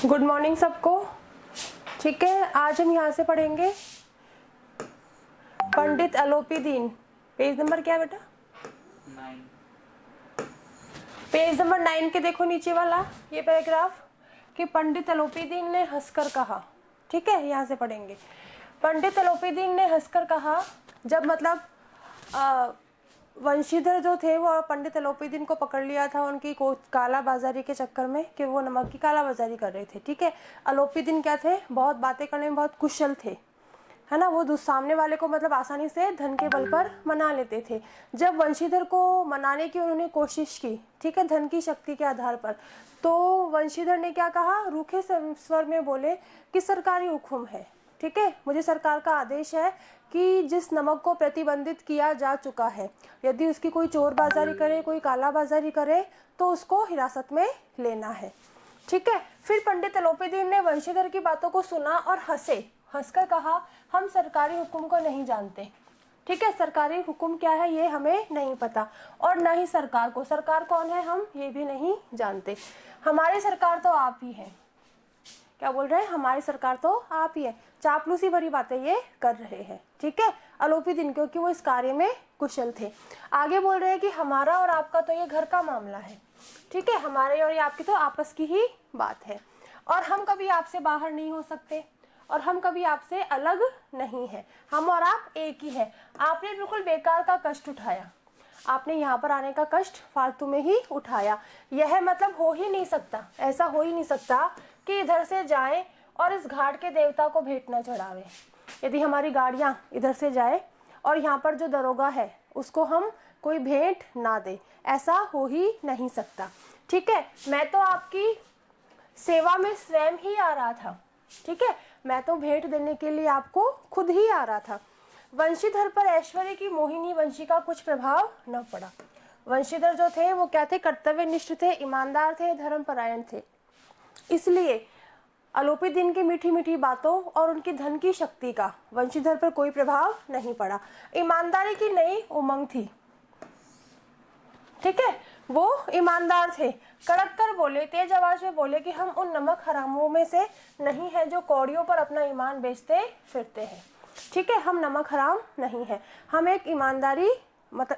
Good morning सबको। ठीक है, आज हम यहाँ से पढ़ेंगे पंडित अलोपीदीन। पेज नंबर क्या है बेटा? 9। पेज नंबर 9 के देखो नीचे वाला ये पैराग्राफ कि पंडित अलोपीदीन ने हंसकर कहा। ठीक है, यहाँ से पढ़ेंगे। पंडित अलोपीदीन ने हंसकर कहा, जब मतलब वंशीधर जो थे वो पंडित अलोपीदीन को पकड़ लिया था उनकी काला बाजारी के चक्कर में कि वो नमक की काला बाजारी कर रहे थे। ठीक है, अलोपीदीन क्या थे? बहुत बातें करने में बहुत कुशल थे, है ना। वो सामने वाले को मतलब आसानी से धन के बल पर मना लेते थे। जब वंशीधर को मनाने की उन्होंने कोशिश की, ठीक है, धन की शक्ति के आधार पर, तो वंशीधर ने क्या कहा? रूखे स्वर में बोले कि सरकारी हुक्म है, ठीक है, मुझे सरकार का आदेश है कि जिस नमक को प्रतिबंधित किया जा चुका है, यदि उसकी कोई चोर बाजारी करे, कोई काला बाजारी करे, तो उसको हिरासत में लेना है। ठीक है, फिर पंडित अलोपीदीन ने वंशीधर की बातों को सुना और हंसकर कहा, हम सरकारी हुक्म को नहीं जानते। ठीक है, सरकारी हुक्म क्या है ये हमें नहीं पता, और न ही सरकार को। सरकार कौन है हम ये भी नहीं जानते। हमारी सरकार तो आप ही है। क्या बोल रहे हैं? हमारी सरकार तो आप ही है। चापलूसी भरी बातें ये कर रहे हैं। ठीक है, अलोपीदीन, क्योंकि वो इस कार्य में कुशल थे। आगे बोल रहे हैं कि हमारा और आपका तो ये घर का मामला है। ठीक है, हमारे और ये आपकी तो आपस की ही बात है, और हम कभी आपसे बाहर नहीं हो सकते, और हम कभी आपसे अलग नहीं है। हम और आप एक ही है। आपने बिल्कुल बेकार का कष्ट उठाया, आपने यहाँ पर आने का कष्ट फालतू में ही उठाया। यह मतलब हो ही नहीं सकता, ऐसा हो ही नहीं सकता कि इधर से जाए और इस घाट के देवता को भेंट न चढ़ावे। यदि हमारी गाड़ियाँ इधर से जाए और यहाँ पर जो दरोगा है उसको हम कोई भेंट ना दे, ऐसा हो ही नहीं सकता। ठीक है, मैं तो आपकी सेवा में स्वयं ही आ रहा था। ठीक है, मैं तो भेंट देने के लिए आपको खुद ही आ रहा था। वंशीधर पर ऐश्वर्य की मोहिनी वंशी का कुछ प्रभाव न पड़ा। वंशीधर जो थे वो क्या थे? कर्तव्यनिष्ठ थे, ईमानदार थे, धर्मपरायण थे। इसलिए अलोपीदीन की मीठी मीठी बातों और उनकी धन की शक्ति का वंशीधर पर कोई प्रभाव नहीं पड़ा। ईमानदारी की नई उमंग थी। ठीक है, वो ईमानदार थे। कड़क कर बोले, तेज आवाज में बोले कि हम उन नमक हरामों में से नहीं है जो कौड़ियों पर अपना ईमान बेचते फिरते हैं। ठीक है, हम नमक हराम नहीं है, हम एक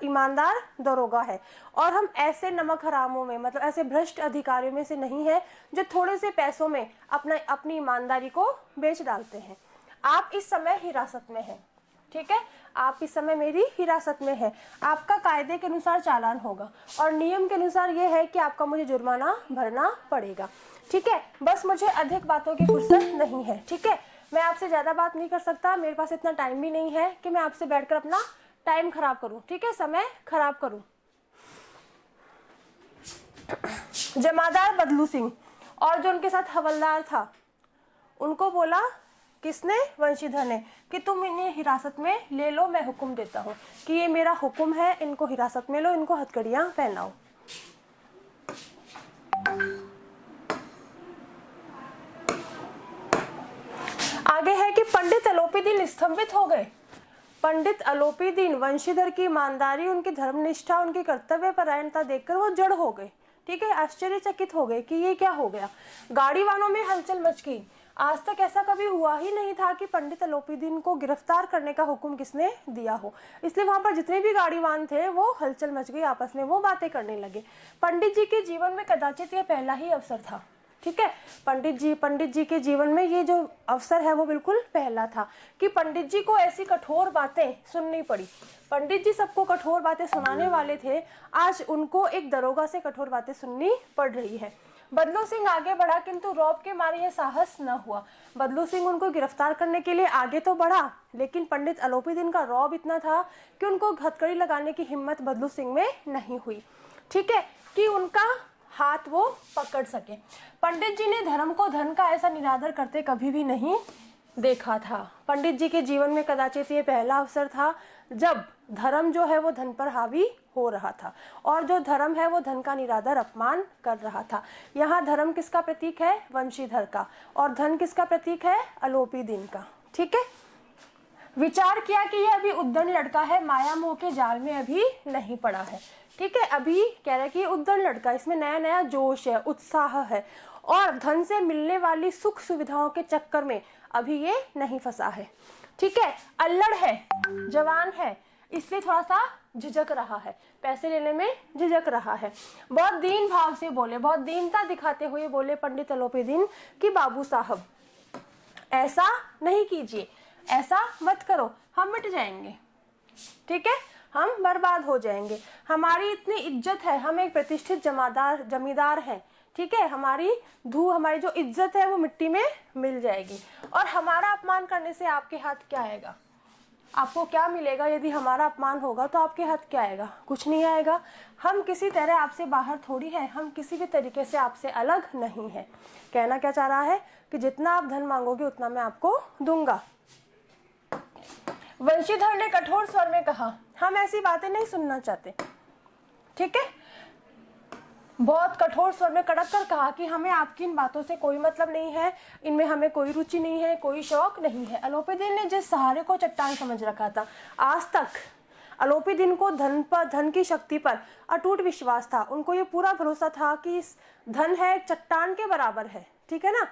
ईमानदार दरोगा है, और हम ऐसे नमक हरामों में मतलब ऐसे भ्रष्ट अधिकारियों में से नहीं है जो थोड़े से पैसों में अपनी ईमानदारी को बेच डालते हैं। आप इस समय हिरासत में हैं। ठीक है, आप इस समय मेरी हिरासत में है। आपका कायदे के अनुसार चालान होगा, और नियम के अनुसार ये है कि आपका मुझे जुर्माना भरना पड़ेगा। ठीक है, बस मुझे अधिक बातों की फुर्सत नहीं है। ठीक है, मैं आपसे ज्यादा बात नहीं कर सकता, मेरे पास इतना टाइम भी नहीं है कि मैं आपसे बैठकर अपना टाइम खराब करूं। ठीक है, समय खराब करूं। जमादार बदलू सिंह और जो उनके साथ हवलदार था उनको बोला, किसने? वंशीधर ने, कि तुम इन्हें हिरासत में ले लो, मैं हुक्म देता हूँ कि ये मेरा हुक्म है, इनको हिरासत में लो, इनको हथकड़ियां पहनाओ। आगे है कि पंडित अलोपीदीन स्तंभित हो गए। पंडित अलोपीदीन वंशीधर की ईमानदारी, उनकी धर्मनिष्ठा, उनकी कर्तव्य परायणता देखकर वो जड़ हो गए। ठीक है, आश्चर्यचकित हो गए कि ये क्या हो गया। गाड़ीवानों में हलचल मच गई। आज तक ऐसा कभी हुआ ही नहीं था कि पंडित अलोपीदीन को गिरफ्तार करने का हुक्म किसने दिया हो। इसलिए वहां पर जितने भी गाड़ीवान थे वो हलचल मच गई, आपस में वो बातें करने लगे। पंडित जी के जीवन में कदाचित ये पहला ही अवसर था। ठीक है, पंडित जी के जीवन में ये जो अवसर है वो बिल्कुल पहला था कि पंडित जी को ऐसी कठोर बातें सुननी पड़ी। पंडित जी सबको कठोर बातें सुनाने वाले थे, आज उनको एक दरोगा से कठोर बातें सुननी पड़ रही है। बदलू सिंह आगे बढ़ा, किंतु रौब के मारे यह साहस न हुआ। बदलू सिंह उनको गिरफ्तार करने के लिए आगे तो बढ़ा, लेकिन पंडित अलोपीदीन का रौब इतना था कि उनको हथकड़ी लगाने की हिम्मत बदलू सिंह में नहीं हुई। ठीक है, कि उनका हाथ वो पकड़ सके। पंडित जी ने धर्म को धन का ऐसा निरादर करते कभी भी नहीं देखा था। पंडित जी के जीवन में कदाचित ये पहला अवसर था जब धर्म जो है वो धन पर हावी हो रहा था, और जो धर्म है वो धन का निरादर अपमान कर रहा था। यहाँ धर्म किसका प्रतीक है? वंशीधर का, और धन किसका प्रतीक है? अलोपीदीन का। ठीक है, विचार किया कि यह अभी उद्दंड लड़का है, माया मोह के जाल में अभी नहीं पड़ा है। ठीक है, अभी कह रहे कि उद्दंड लड़का, इसमें नया नया जोश है, उत्साह है, और धन से मिलने वाली सुख सुविधाओं के चक्कर में अभी ये नहीं फंसा है। ठीक है, अल्लड़ है, जवान है, इसलिए थोड़ा सा झिझक रहा है, पैसे लेने में झिझक रहा है। बहुत दीन भाव से बोले, बहुत दीनता दिखाते हुए बोले पंडित तलोपीदीन कि बाबू साहब ऐसा नहीं कीजिए, ऐसा मत करो, हम मिट जाएंगे। ठीक है, हम बर्बाद हो जाएंगे, हमारी इतनी इज्जत है, हम एक प्रतिष्ठित जमींदार हैं। ठीक है, हमारी जो इज्जत है वो मिट्टी में मिल जाएगी, और हमारा अपमान करने से आपके हाथ क्या आएगा? आपको क्या मिलेगा? यदि हमारा अपमान होगा तो आपके हाथ क्या आएगा? कुछ नहीं आएगा। हम किसी तरह आपसे बाहर थोड़ी है, हम किसी भी तरीके से आपसे अलग नहीं है। कहना क्या चाह रहा है कि जितना आप धन मांगोगे उतना मैं आपको दूंगा। वंशीधर ने कठोर स्वर में कहा, हम ऐसी बातें नहीं सुनना चाहते। ठीक है, बहुत कठोर स्वर में कड़क कर कहा कि हमें आपकी इन बातों से कोई मतलब नहीं है, इनमें हमें कोई रुचि नहीं है, कोई शौक नहीं है। अलोपीदीन ने जिस सहारे को चट्टान समझ रखा था, आज तक अलोपीदीन को धन की शक्ति पर अटूट विश्वास था। उनको ये पूरा भरोसा था कि इस धन है एक चट्टान के बराबर है। ठीक है ना,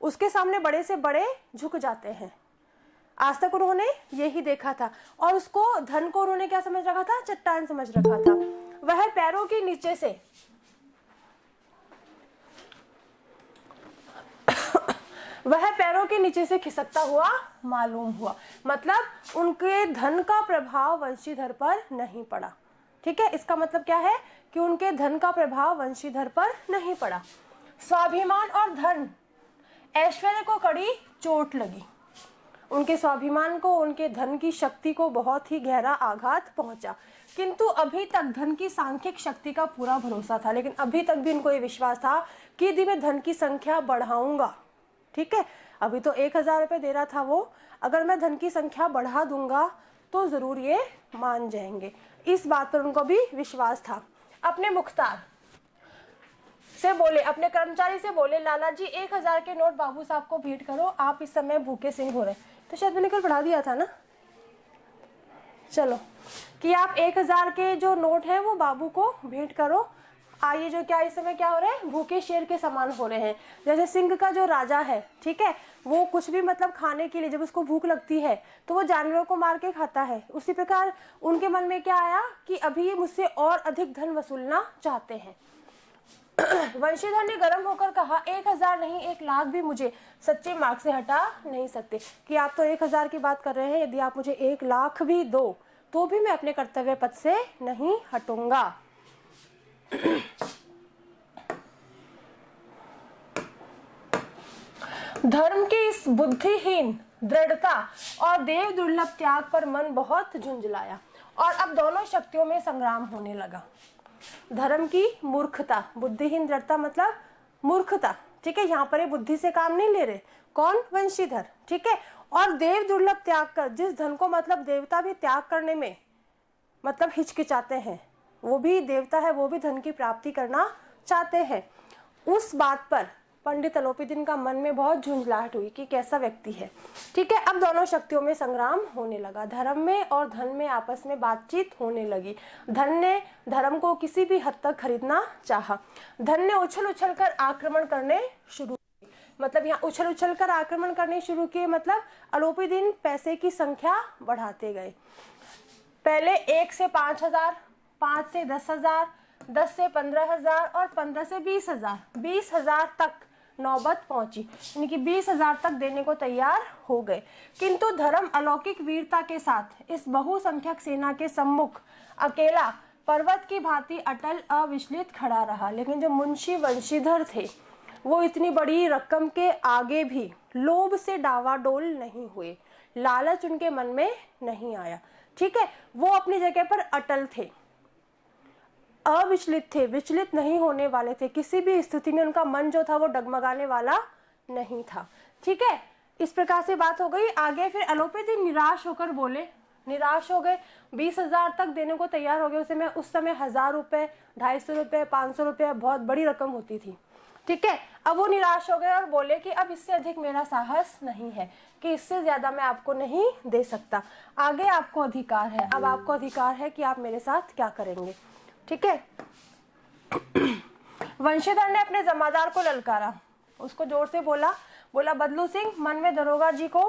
उसके सामने बड़े से बड़े झुक जाते हैं। आज तक उन्होंने यही देखा था, और उसको धन को उन्होंने क्या समझ रखा था? चट्टान समझ रखा था। वह पैरों के नीचे से खिसकता हुआ मालूम हुआ। मतलब उनके धन का प्रभाव वंशीधर पर नहीं पड़ा। ठीक है, इसका मतलब क्या है कि उनके धन का प्रभाव वंशीधर पर नहीं पड़ा। स्वाभिमान और धन ऐश्वर्य को कड़ी चोट लगी। उनके स्वाभिमान को, उनके धन की शक्ति को बहुत ही गहरा आघात पहुंचा। किंतु अभी तक धन की सांख्यिक शक्ति का पूरा भरोसा था, लेकिन अभी तक भी इनको ये विश्वास था कि यदि मैं धन की संख्या बढ़ाऊंगा, ठीक है, अभी तो 1000 रुपये दे रहा था वो, अगर मैं धन की संख्या बढ़ा दूंगा तो जरूर ये मान जाएंगे। इस बात पर उनको भी विश्वास था। अपने मुख्तार से बोले, अपने कर्मचारी से बोले, लाला जी 1000 के नोट बाबू साहब को भेंट करो, आप इस समय भूखे सिंह हो रहे। तो शायद मैंने कल पढ़ा दिया था ना, चलो, कि आप 1000 के जो नोट है वो बाबू को भेंट करो। आइए, जो क्या इस समय क्या हो रहे हैं? भूखे शेर के समान हो रहे हैं। जैसे सिंह का जो राजा है, ठीक है, वो कुछ भी मतलब खाने के लिए जब उसको भूख लगती है तो वो जानवरों को मार के खाता है। उसी प्रकार उनके मन में क्या आया कि अभी ये मुझसे और अधिक धन वसूलना चाहते हैं। वंशीधर ने गर्म होकर कहा, 1000 नहीं 1,00,000 भी मुझे सच्चे मार्ग से हटा नहीं सकते। कि आप तो 1000 की बात कर रहे हैं, यदि आप मुझे 1,00,000 भी दो तो भी मैं अपने कर्तव्य पथ से नहीं हटूंगा। धर्म की इस बुद्धिहीन दृढ़ता और देव दुर्लभ त्याग पर मन बहुत झुंझलाया, और अब दोनों शक्तियों में संग्राम होने लगा। धर्म की मूर्खता, बुद्धिहीन दृढ़ता मतलब मूर्खता, ठीक है, यहाँ पर ये बुद्धि से काम नहीं ले रहे। कौन? वंशीधर, ठीक है। और देव दुर्लभ त्याग कर, जिस धन को मतलब देवता भी त्याग करने में मतलब हिचकिचाते हैं, वो भी देवता है, वो भी धन की प्राप्ति करना चाहते हैं। उस बात पर पंडित अलोपीदीन का मन में बहुत झुंझलाहट हुई कि कैसा व्यक्ति है। ठीक है, अब दोनों शक्तियों में संग्राम होने लगा। धर्म में और धन में आपस में बातचीत होने लगी। धन ने धर्म को किसी भी हद तक खरीदना चाहा। धन ने उछल उछल कर आक्रमण करने शुरू किए। मतलब यहाँ उछल उछल कर आक्रमण करने शुरू किए, मतलब अलोपीदीन पैसे की संख्या बढ़ाते गए। पहले 1 से 5000, 5 से 10,000, 10 से 15,000 और 15 से 20,000, 20,000 तक नौबत पहुंची, यानी कि 20,000 तक देने को तैयार हो गए। किंतु धर्म अलौकिक वीरता के साथ इस बहुसंख्यक सेना के सम्मुख अकेला पर्वत की भांति अटल अविचलित खड़ा रहा। लेकिन जो मुंशी वंशीधर थे वो इतनी बड़ी रकम के आगे भी लोभ से डावाडोल नहीं हुए, लालच उनके मन में नहीं आया। ठीक है, वो अपनी जगह पर अटल थे, अविचलित थे, विचलित नहीं होने वाले थे। किसी भी स्थिति में उनका मन जो था वो डगमगाने वाला नहीं था। ठीक है, इस प्रकार से बात हो गई। आगे फिर अलोपीदीन निराश होकर बोले, निराश हो गए, 20,000 तक देने को तैयार हो गए। उस समय 1000 रुपए, 250 रुपए, 500 रुपए बहुत बड़ी रकम होती थी। ठीक है, अब वो निराश हो गए और बोले कि अब इससे अधिक मेरा साहस नहीं है, कि इससे ज्यादा मैं आपको नहीं दे सकता। आगे आपको अधिकार है, अब आपको अधिकार है कि आप मेरे साथ क्या करेंगे। ठीक है, वंशीधर ने अपने जमादार को ललकारा, उसको जोर से बोला, बोला बदलू सिंह मन में दरोगा जी को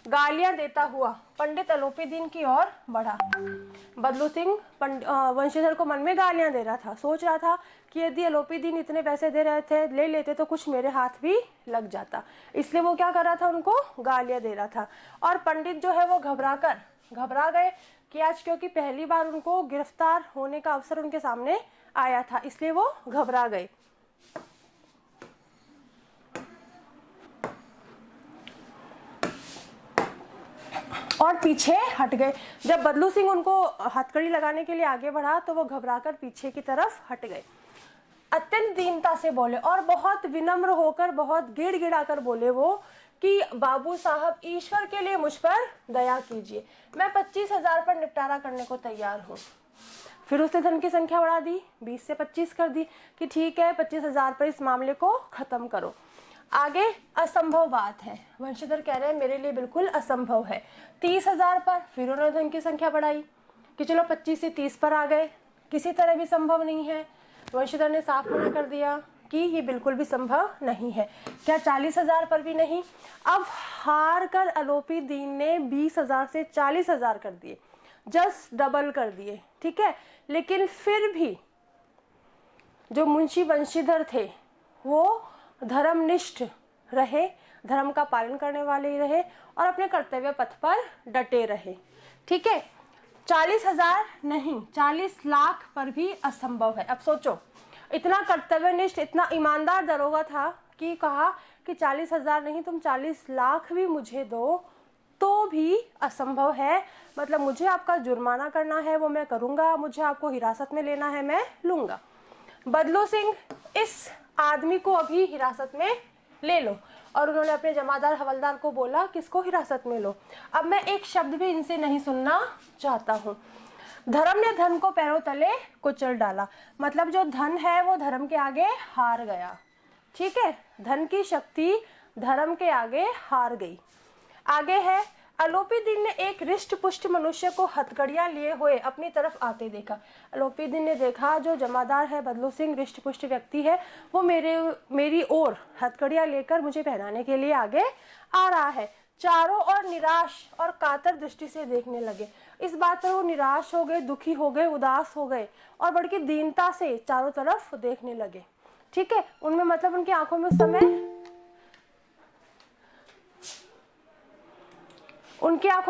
गालियां देता हुआ पंडित अलोपीदीन की ओर बढ़ा। बदलू सिंह वंशीधर को मन में गालियां दे रहा था, सोच रहा था कि यदि अलोपीदीन इतने पैसे दे रहे थे, ले लेते तो कुछ मेरे हाथ भी लग जाता, इसलिए वो क्या कर रहा था, उनको गालियां दे रहा था। और पंडित जो है वो घबरा गए कि आज क्योंकि पहली बार उनको गिरफ्तार होने का अवसर उनके सामने आया था, इसलिए वो घबरा गए। और पीछे हट गए। जब बदलू सिंह उनको हथकड़ी लगाने के लिए आगे बढ़ा तो वो घबराकर पीछे की तरफ हट गए। अत्यंत दीनता से बोले और बहुत विनम्र होकर, बहुत गिड़गिड़ा कर बोले वो कि बाबू साहब, ईश्वर के लिए मुझ पर दया कीजिए, मैं 25,000 पर निपटारा करने को तैयार हूँ। फिर उसने धन की संख्या बढ़ा दी, 20 से 25 कर दी कि ठीक है 25,000 पर इस मामले को खत्म करो। आगे असंभव बात है, वंशीधर कह रहे हैं मेरे लिए बिल्कुल असंभव है। 30,000 पर फिर उन्होंने धन की संख्या बढ़ाई कि चलो 25 से 30 पर आ गए, किसी तरह भी संभव नहीं है। वंशीधर ने साफ मना कर दिया कि ये बिल्कुल भी संभव नहीं है। क्या 40,000 पर भी नहीं। अब हार कर अलोपीदीन ने 20,000 से 40,000 कर दिए, जस्ट डबल कर दिए, ठीक है। लेकिन फिर भी जो मुंशी वंशीधर थे वो धर्मनिष्ठ रहे, धर्म का पालन करने वाले ही रहे और अपने कर्तव्य पथ पर डटे रहे, ठीक है। 40,000 नहीं, 40 लाख पर भी असंभव है। अब सोचो, इतना कर्तव्यनिष्ठ, इतना ईमानदार दरोगा था कि कहा कि 40,000 नहीं, तुम 40 लाख भी मुझे दो तो भी असंभव है। मतलब मुझे आपका जुर्माना करना है वो मैं करूंगा, मुझे आपको हिरासत में लेना है मैं लूंगा। बदलू सिंह, इस आदमी को अभी हिरासत में ले लो। और उन्होंने अपने जमादार हवलदार को बोला किसको हिरासत में लो, अब मैं एक शब्द भी इनसे नहीं सुनना चाहता हूँ। धर्म ने धन को पैरों तले कुचल डाला, मतलब जो धन है वो धर्म के आगे हार गया, ठीक है। धन की शक्ति धर्म के आगे हार गई। आगे है, अलोपीदीन ने एक रिष्ट पुष्ट मनुष्य को हथकड़ियां लिए हुए अपनी तरफ आते देखा। अलोपीदीन ने देखा जो जमादार है बदलू सिंह, रिष्ट पुष्ट व्यक्ति है, वो मेरी ओर हथकड़ियां लेकर मुझे पहनाने के लिए आगे आ रहा है। चारों ओर निराश और कातर दृष्टि से देखने लगे। इस बात पर वो निराश हो गए, दुखी हो गए, उदास हो गए और बड़ी दीनता से चारों तरफ देखने लगे, ठीक है। उनमें मतलब उनकी आंखों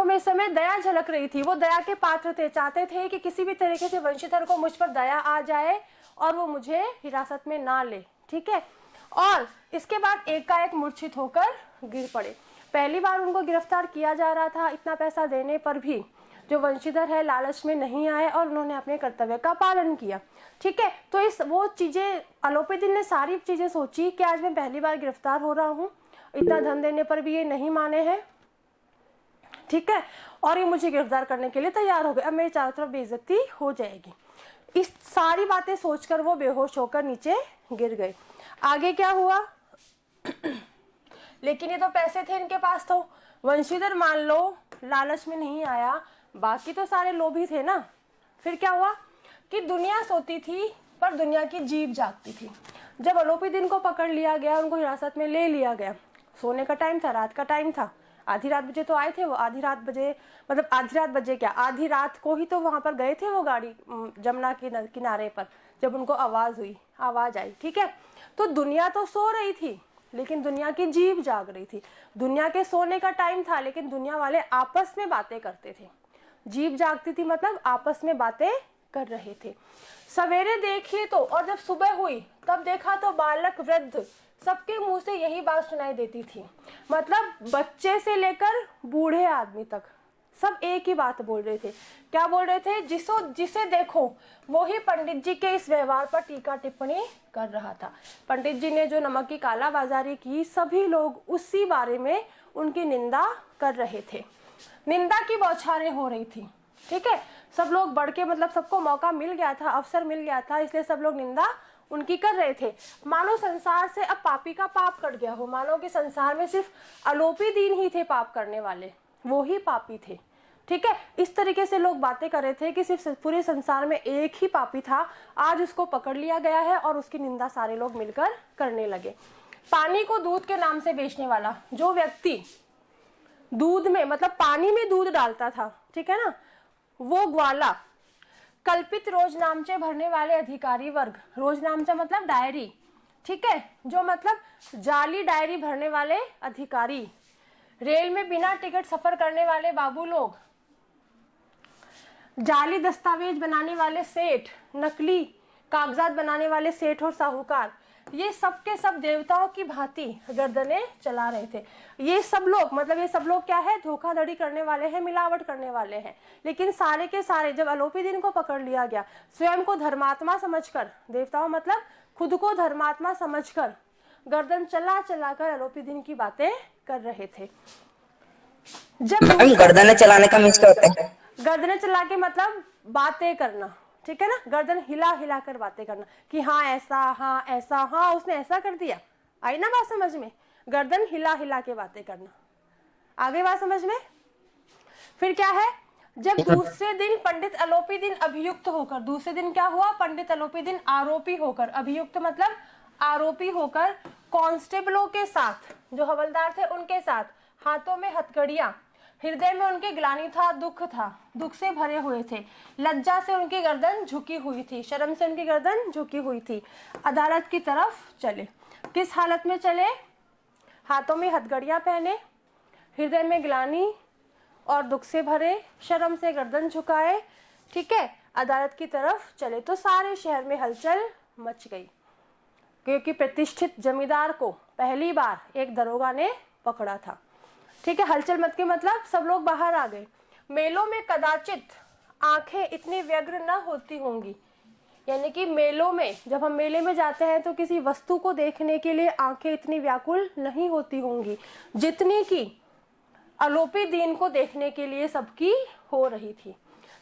में इस समय दया झलक रही थी। वो दया के पात्र थे, चाहते थे कि किसी भी तरीके से वंशीधर को मुझ पर दया आ जाए और वो मुझे हिरासत में ना ले, ठीक है। और इसके बाद एकाएक मूर्छित होकर गिर पड़े। पहली बार उनको गिरफ्तार किया जा रहा था, इतना पैसा देने पर भी जो वंशीधर है लालच में नहीं आए और उन्होंने अपने कर्तव्य का पालन किया, ठीक है। तो वो चीजें अलोपीदीन ने सारी चीजें सोची कि आज मैं पहली बार गिरफ्तार हो रहा हूँ, इतना धन देने पर भी ये नहीं माने हैं, ठीक है, और ये मुझे गिरफ्तार करने के लिए तैयार हो गए, अब मेरी चारों तरफ बेइज्जती हो जाएगी। इस सारी बातें सोचकर वो बेहोश होकर नीचे गिर गए। आगे क्या हुआ लेकिन ये तो पैसे थे इनके पास, तो वंशीधर मान लो लालच में नहीं आया, बाकी तो सारे लोभी थे ना। फिर क्या हुआ कि दुनिया सोती थी पर दुनिया की जीभ जागती थी। जब अलोपीदीन को पकड़ लिया गया, उनको हिरासत में ले लिया गया, सोने का टाइम था, रात का टाइम था, आधी रात बजे तो आए थे वो, आधी रात बजे क्या, आधी रात को ही तो वहां पर गए थे वो गाड़ी जमुना के किनारे पर, जब उनको आवाज आई, ठीक है। तो दुनिया तो सो रही थी लेकिन दुनिया की जीभ जाग रही थी। दुनिया के सोने का टाइम था लेकिन दुनिया वाले आपस में बातें करते थे। जीभ जागती थी मतलब आपस में बातें कर रहे थे। सवेरे देखिए तो, और जब सुबह हुई तब देखा तो बालक वृद्ध सबके मुंह से यही बात सुनाई देती थी। मतलब बच्चे से लेकर बूढ़े आदमी तक सब एक ही बात बोल रहे थे। क्या बोल रहे थे? जिसे देखो वो ही पंडित जी के इस व्यवहार पर टीका टिप्पणी कर रहा था। पंडित जी ने जो नमक की कालाबाजारी की, सभी लोग उसी बारे में उनकी निंदा कर रहे थे। निंदा की बौछारें हो रही थी, ठीक है। सब लोग बढ़ के, मतलब सबको मौका मिल गया था, अवसर मिल गया था, इसलिए सब लोग निंदा उनकी कर रहे थे। मानो संसार से अब पापी का पाप कट गया हो, मानो कि संसार में सिर्फ अलोपीदीन ही थे पाप करने वाले, वो ही पापी थे, ठीक है। इस तरीके से लोग बातें कर रहे थे कि सिर्फ पूरे संसार में एक ही पापी था, आज उसको पकड़ लिया गया है और उसकी निंदा सारे लोग मिलकर करने लगे। पानी को दूध के नाम से बेचने वाला, जो व्यक्ति दूध में मतलब पानी में दूध डालता था, ठीक है ना, वो ग्वाला। कल्पित रोजनामचे भरने वाले अधिकारी वर्ग, रोजनामचा मतलब डायरी, ठीक है, जो मतलब जाली डायरी भरने वाले अधिकारी। रेल में बिना टिकट सफर करने वाले बाबू लोग, जाली दस्तावेज बनाने वाले सेठ, नकली कागजात बनाने वाले सेठ और साहूकार, ये सब के सब देवताओं की भांति गर्दनें चला रहे थे। ये सब लोग मतलब ये सब लोग क्या है, धोखाधड़ी करने वाले हैं, मिलावट करने वाले हैं। लेकिन सारे के सारे जब अलोपीदीन को पकड़ लिया गया, स्वयं को धर्मात्मा समझकर, देवताओं मतलब खुद को धर्मात्मा समझकर गर्दन चला चला कर अलोपीदीन की बातें कर रहे थे। जब गर्दन चलाने का मीन्स क्या होता है? गर्दनें चला के मतलब बातें करना, ठीक है ना, गर्दन हिला हिला कर बातें करना कि हाँ ऐसा, हाँ ऐसा, हाँ उसने ऐसा कर दिया। आई ना बात समझ में? गर्दन हिला हिला के बातें करना। आगे बात समझ में? फिर क्या है, जब दूसरे दिन पंडित अलोपीदीन अभियुक्त होकर, दूसरे दिन क्या हुआ, पंडित अलोपीदीन आरोपी होकर, अभियुक्त मतलब आरोपी होकर कांस्टेबलों के साथ, जो हवलदार थे उनके साथ, हाथों में हथकड़ियां, हृदय में उनके ग्लानि था, दुख से भरे हुए थे, लज्जा से उनकी गर्दन झुकी हुई थी, शर्म से उनकी गर्दन झुकी हुई थी, अदालत की तरफ चले। किस हालत में चले? हाथों में हथकड़ियां पहने, हृदय में ग्लानि और दुख से भरे, शर्म से गर्दन झुकाए, ठीक है, अदालत की तरफ चले। तो सारे शहर में हलचल मच गई, क्योंकि प्रतिष्ठित जमींदार को पहली बार एक दरोगा ने पकड़ा था, ठीक है। हलचल मत के मतलब सब लोग बाहर आ गए। मेलों में कदाचित आंखें इतनी व्यग्र न होती होंगी, यानी कि मेलों में, जब हम मेले में जाते हैं तो किसी वस्तु को देखने के लिए आंखें इतनी व्याकुल नहीं होती होंगी जितनी कि अलोपीदीन को देखने के लिए सबकी हो रही थी,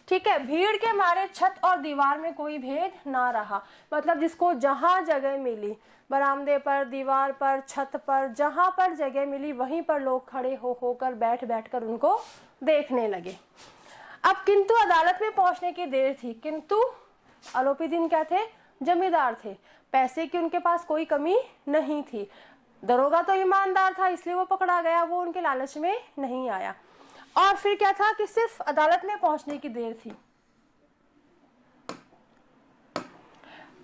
ठीक है। भीड़ के मारे छत और दीवार में कोई भेद ना रहा, मतलब जिसको जहां जगह मिली, बरामदे पर, दीवार पर, छत पर, जहां पर जगह मिली वहीं पर लोग खड़े होकर बैठ कर उनको देखने लगे। अब किंतु अदालत में पहुंचने की देर थी। किंतु अलोपीदीन क्या थे? जमींदार थे, पैसे की उनके पास कोई कमी नहीं थी। दरोगा तो ईमानदार था, इसलिए वो पकड़ा गया, वो उनके लालच में नहीं आया। और फिर क्या था कि सिर्फ अदालत में पहुंचने की देर थी।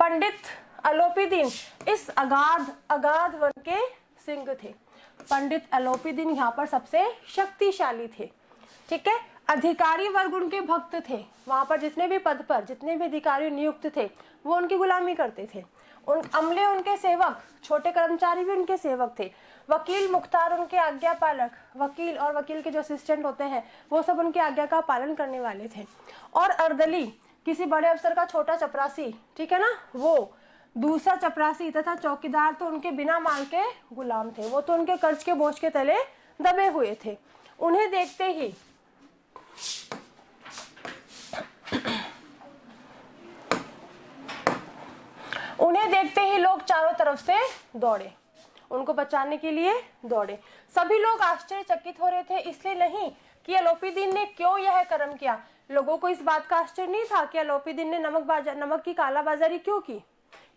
पंडित अलोपीदीन इस अगाध वन के सिंह थे। पंडित अलोपीदीन यहाँ पर सबसे शक्तिशाली थे, ठीक है। अधिकारी वर्ग उनके भक्त थे, वहां पर जितने भी पद पर जितने भी अधिकारी नियुक्त थे वो उनकी गुलामी करते थे। उन अमले उनके सेवक, छोटे कर्मचारी भी उनके सेवक थे। वकील मुख्तार उनके आज्ञा पालक, वकील और वकील के जो असिस्टेंट होते हैं वो सब उनकी आज्ञा का पालन करने वाले थे। और अर्दली किसी बड़े अफसर का छोटा चपरासी, ठीक है ना, वो दूसरा चपरासी तथा चौकीदार तो उनके बिना माल के गुलाम थे, वो तो उनके कर्ज के बोझ के तले दबे हुए थे। उन्हें देखते ही लोग चारों तरफ से दौड़े, उनको बचाने के लिए दौड़े। सभी लोग आश्चर्यचकित हो रहे थे, इसलिए नहीं कि अलोपीदीन ने क्यों यह कर्म किया। लोगों को इस बात का आश्चर्य नहीं था कि अलोपीदीन ने नमक की कालाबाजारी क्यों की,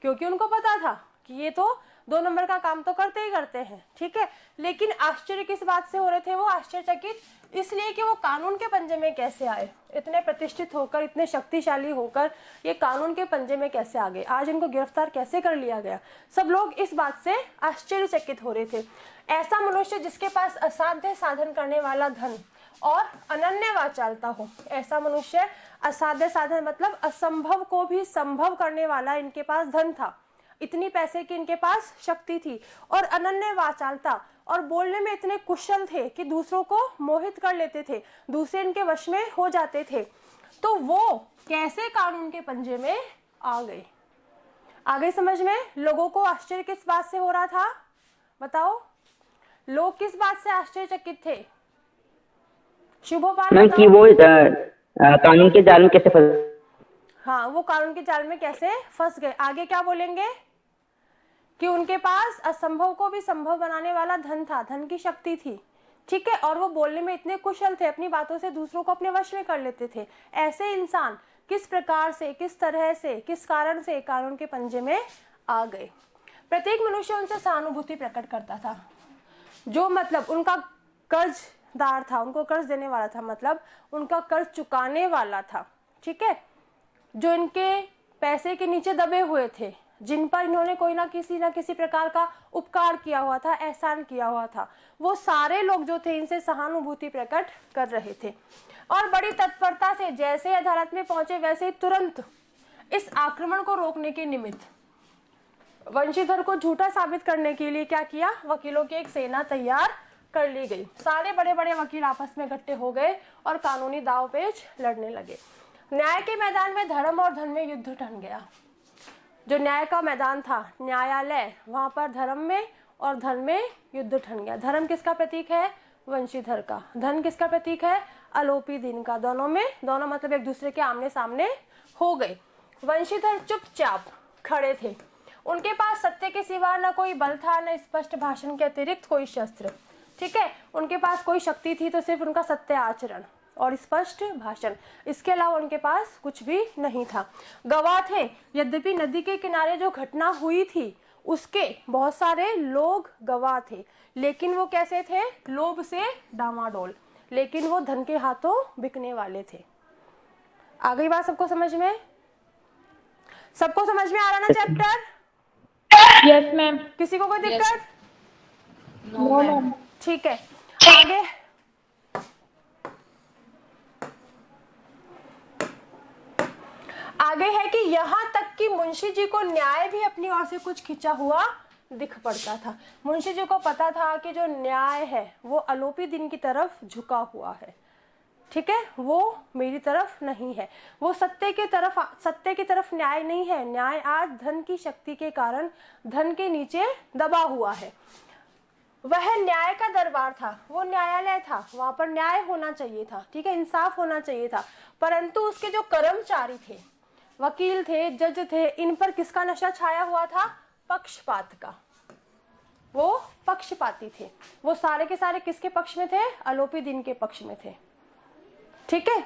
क्योंकि उनको पता था कि ये तो 2 नंबर का काम तो करते ही करते हैं, ठीक है। लेकिन आश्चर्य किस बात से हो रहे थे? वो आश्चर्यचकित इसलिए कि वो कानून के पंजे में कैसे आए, इतने प्रतिष्ठित होकर, इतने शक्तिशाली होकर ये कानून के पंजे में कैसे आ गए, आज इनको गिरफ्तार कैसे कर लिया गया। सब लोग इस बात से आश्चर्यचकित हो रहे थे। ऐसा मनुष्य जिसके पास असाध्य साधन करने वाला धन और अनन्य वाचालता हो, ऐसा मनुष्य, असाध्य साधन मतलब असंभव को भी संभव करने वाला इनके पास धन था, इतनी पैसे की इनके पास शक्ति थी, और अनन्य वाचालता, और बोलने में इतने कुशल थे कि दूसरों को मोहित कर लेते थे, दूसरे इनके वश में हो जाते थे। तो वो कैसे कानून के पंजे में आ गए? आगे समझ में? लोगों को आश्चर्य किस बात से हो रहा था बताओ? लोग किस बात से आश्चर्यचकित थे? शुभोपान कि वो कानून के जाल में कैसे फंस, हाँ, वो कानून के जाल में कैसे फंस गए। आगे क्या बोलेंगे कि उनके पास असंभव को भी संभव बनाने वाला धन था, धन की शक्ति थी, ठीक है, और वो बोलने में इतने कुशल थे, अपनी बातों से दूसरों को अपने वश में कर लेते थे। ऐसे इंसान किस प्रकार से, किस तरह से, किस कारण से कानून के पंजे में आ गए? प्रत्येक मनुष्य उनसे सहानुभूति प्रकट करता था। जो मतलब उनका कर्जदार था, उनको कर्ज देने वाला था, मतलब उनका कर्ज चुकाने वाला था, ठीक है, जो इनके पैसे के नीचे दबे हुए थे, जिन पर इन्होंने कोई ना किसी प्रकार का उपकार किया हुआ था, एहसान किया हुआ था, वो सारे लोग जो थे इनसे सहानुभूति प्रकट कर रहे थे। और बड़ी तत्परता से जैसे अदालत में पहुंचे वैसे ही तुरंत इस आक्रमण को रोकने के निमित्त वंशीधर को झूठा साबित करने के लिए क्या किया, वकीलों की एक सेना तैयार कर ली गई। सारे बड़े बड़े वकील आपस में इकट्ठे हो गए और कानूनी दांवपेच लड़ने लगे। न्याय के मैदान में धर्म और धन में युद्ध ठन गया। जो न्याय का मैदान था, न्यायालय, वहां पर धर्म में और धन में युद्ध ठन गया। धर्म किसका प्रतीक है, वंशीधर का। धन किसका प्रतीक है, अलोपी दिन का। दोनों मतलब एक दूसरे के आमने सामने हो गए। वंशीधर चुपचाप खड़े थे। उनके पास सत्य के सिवा न कोई बल था, न स्पष्ट भाषण के अतिरिक्त कोई शस्त्र, ठीक है। उनके पास कोई शक्ति थी तो सिर्फ उनका सत्य आचरण और स्पष्ट भाषण, इसके अलावा उनके पास कुछ भी नहीं था। गवाह थे, यद्यपि नदी के किनारे जो घटना हुई थी उसके बहुत सारे लोग गवाह थे, लेकिन वो कैसे थे, लोभ से डामाडोल, लेकिन वो धन के हाथों बिकने वाले थे। आ गई बात सबको समझ में? सबको समझ में आ रहा ना चैप्टर? Yes ma'am. किसी को कोई दिक्कत? No ma'am. ठीक है, आगे आगे है कि यहाँ तक कि मुंशी जी को न्याय भी अपनी ओर से कुछ खिंचा हुआ दिख पड़ता था। मुंशी जी को पता था कि जो न्याय है वो अलोपी दिन की तरफ झुका हुआ है, ठीक है, वो मेरी तरफ नहीं है, वो सत्य की तरफ न्याय नहीं है। न्याय आज धन की शक्ति के कारण धन के नीचे दबा हुआ है। वह न्याय का दरबार था, वो न्यायालय था, वहां पर न्याय होना चाहिए था, ठीक है, इंसाफ होना चाहिए था, परंतु उसके जो कर्मचारी थे, वकील थे, जज थे, इन पर किसका नशा छाया हुआ था, पक्षपात का। वो पक्षपाती थे, वो सारे के सारे किसके पक्ष में थे, अलोपी दिन के पक्ष में थे, ठीक है।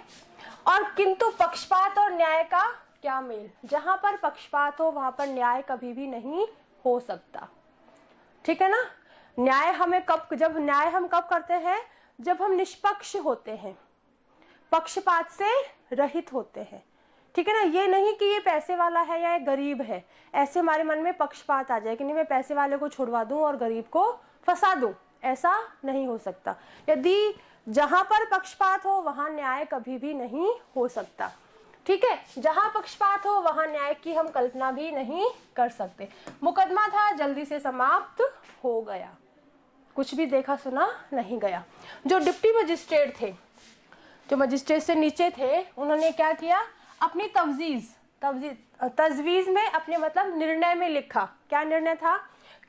और किंतु पक्षपात और न्याय का क्या मेल, जहां पर पक्षपात हो वहां पर न्याय कभी भी नहीं हो सकता, ठीक है ना। न्याय हम कब करते हैं, जब हम निष्पक्ष होते हैं, पक्षपात से रहित होते हैं, ठीक है ना। ये नहीं कि ये पैसे वाला है या ये गरीब है, ऐसे हमारे मन में पक्षपात आ जाए कि नहीं मैं पैसे वाले को छुड़वा दूं और गरीब को फंसा दूं, ऐसा नहीं हो सकता। यदि जहां पर पक्षपात हो वहां न्याय कभी भी नहीं हो सकता, ठीक है। जहां पक्षपात हो वहां न्याय की हम कल्पना भी नहीं कर सकते। मुकदमा था, जल्दी से समाप्त हो गया, कुछ भी देखा सुना नहीं गया। जो डिप्टी मजिस्ट्रेट थे, जो मजिस्ट्रेट से नीचे थे, उन्होंने क्या किया, अपनी तजवीज में अपने मतलब निर्णय में लिखा। क्या निर्णय था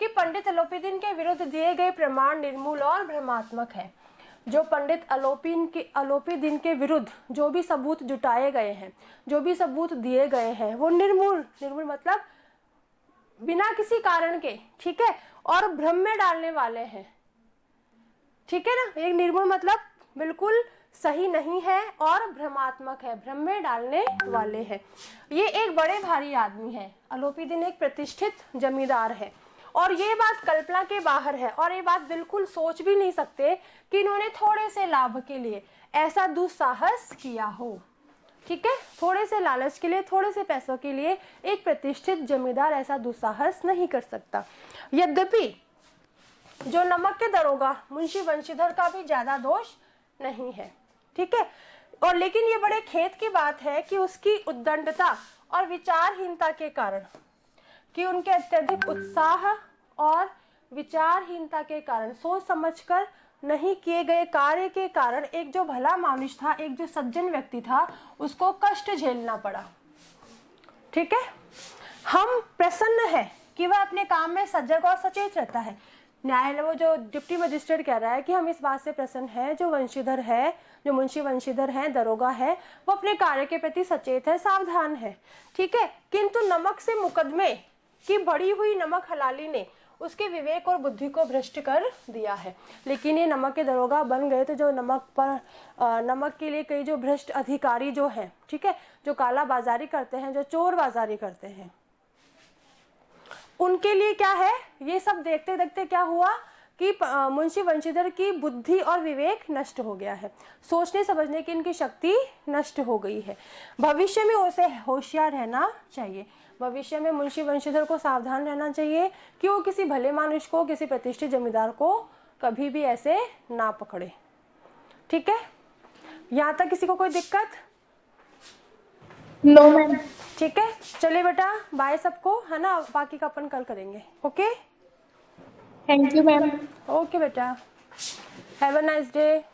कि पंडित अलोपीदीन के विरुद्ध दिए गए प्रमाण निर्मूल और भ्रमात्मक है। जो पंडित अलोपीदीन के विरुद्ध जो भी सबूत जुटाए गए हैं, जो भी सबूत दिए गए हैं, वो निर्मूल मतलब बिना किसी कारण के, ठीक है, और भ्रम में डालने वाले हैं, ठीक है ना। एक निर्मूल मतलब बिल्कुल सही नहीं है और भ्रमात्मक है, भ्रम में डालने वाले हैं। ये एक बड़े भारी आदमी है, अलोपीदीन एक प्रतिष्ठित जमींदार है, और ये बात कल्पना के बाहर है, और ये बात बिल्कुल सोच भी नहीं सकते कि इन्होंने थोड़े से लाभ के लिए ऐसा दुस्साहस किया हो, ठीक है। थोड़े से लालच के लिए, थोड़े से पैसों के लिए एक प्रतिष्ठित जमींदार ऐसा दुस्साहस नहीं कर सकता। यद्यपि जो नमक के दरोगा मुंशी वंशीधर का भी ज्यादा दोष नहीं है, ठीक है। और लेकिन ये बड़े खेद की बात है कि उसकी उद्दंडता और विचारहीनता के कारण, कि उनके अत्यधिक उत्साह और विचारहीनता के कारण, सोच समझकर नहीं किए गए कार्य के कारण एक जो भला मानुष था, एक जो सज्जन व्यक्ति था, उसको कष्ट झेलना पड़ा, ठीक है। हम प्रसन्न है कि वह अपने काम में सजग और सचेत रहता है। न्यायालय, वो जो डिप्टी मजिस्ट्रेट कह रहा है कि हम इस बात से प्रसन्न है, जो वंशीधर है, जो मुंशी वंशीधर है, दरोगा है, वो अपने कार्य के प्रति सचेत है, सावधान है, ठीक है। किंतु नमक से मुकदमे की बढ़ी हुई नमक हलाली ने उसके विवेक और बुद्धि को भ्रष्ट कर दिया है। लेकिन ये नमक के दरोगा बन गए तो जो नमक के लिए कई जो भ्रष्ट अधिकारी जो हैं, ठीक है, जो काला बाजारी करते हैं, जो चोर बाजारी करते हैं, उनके लिए क्या है, ये सब देखते देखते क्या हुआ कि मुंशी वंशीधर की बुद्धि और विवेक नष्ट हो गया है, सोचने समझने की इनकी शक्ति नष्ट हो गई है। भविष्य में उसे होशियार रहना चाहिए, भविष्य में मुंशी वंशीधर को सावधान रहना चाहिए कि वो किसी भले मानुष को, किसी प्रतिष्ठित जमींदार को कभी भी ऐसे ना पकड़े। ठीक है, यहाँ तक किसी को कोई दिक्कत? No ma'am. ठीक है, चलिए बेटा बाय सबको, है ना, बाकी का अपन कल करेंगे। Okay thank you ma'am. Okay बेटा, हैव अ नाइस डे।